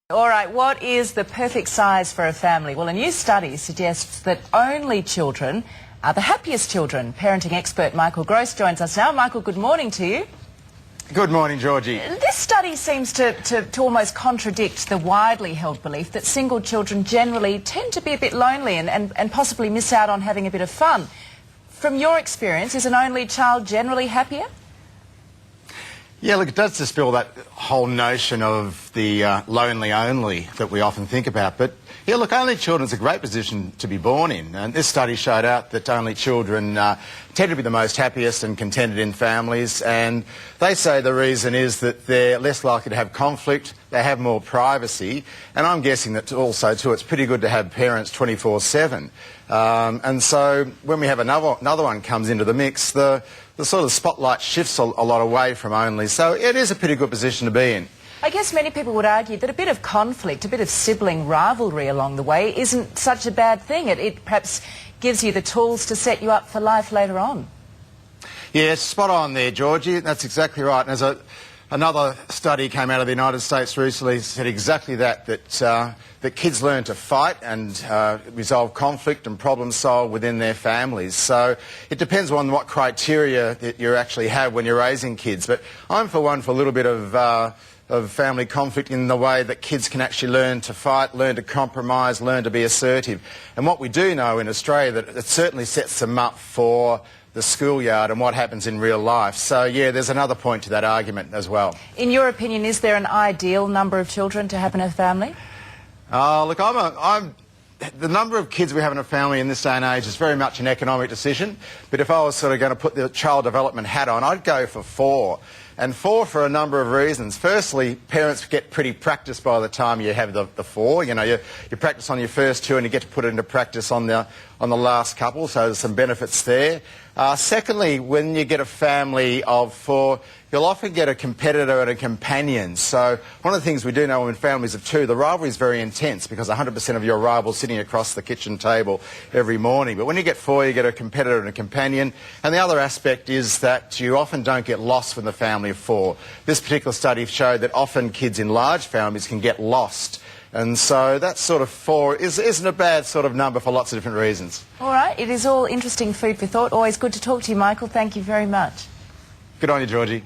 All right, what is the perfect size for a family? Well, a new study suggests that only children are the happiest children. Parenting expert Michael Grose joins us now. Michael, good morning to you. Good morning, Georgie. This study seems to almost contradict the widely held belief that single children generally tend to be a bit lonely and possibly miss out on having a bit of fun. From your experience, is an only child generally happier? Yeah, look, it does dispel that whole notion of the lonely only that we often think about. But, yeah, look, only children's a great position to be born in. And this study showed out that only children tend to be the most happiest and contented in families. And they say the reason is that they're less likely to have conflict, they have more privacy. And I'm guessing that also, too, it's pretty good to have parents 24/7. And so when we have another one comes into the mix, the sort of spotlight shifts a lot away from only. So it is a pretty good position to be in. I guess many people would argue that a bit of conflict, a bit of sibling rivalry along the way isn't such a bad thing. It perhaps gives you the tools to set you up for life later on. Yeah, spot on there, Georgie. That's exactly right. And as another study came out of the United States recently said exactly that kids learn to fight and resolve conflict and problem solve within their families. So it depends on what criteria that you actually have when you're raising kids. But I'm for one for a little bit of family conflict in the way that kids can actually learn to fight, learn to compromise, learn to be assertive. And what we do know in Australia, that it certainly sets them up for the schoolyard and what happens in real life. So, yeah, there's another point to that argument as well. In your opinion, is there an ideal number of children to have in a family? Look, the number of kids we have in a family in this day and age is very much an economic decision. But if I was sort of going to put the child development hat on, I'd go for 4. And 4 for a number of reasons. Firstly, parents get pretty practiced by the time you have the 4. You know, you practice on your first 2 and you get to put it into practice on the last couple, so there's some benefits there. Secondly, when you get a family of 4, you'll often get a competitor and a companion. So one of the things we do know in families of 2, the rivalry is very intense because 100% of your rivals sitting across the kitchen table every morning. But when you get 4, you get a competitor and a companion. And the other aspect is that you often don't get lost from the family of 4. This particular study showed that often kids in large families can get lost. And so that sort of 4 isn't a bad sort of number for lots of different reasons. All right, it is all interesting food for thought. Always good to talk to you, Michael. Thank you very much. Good on you, Georgie.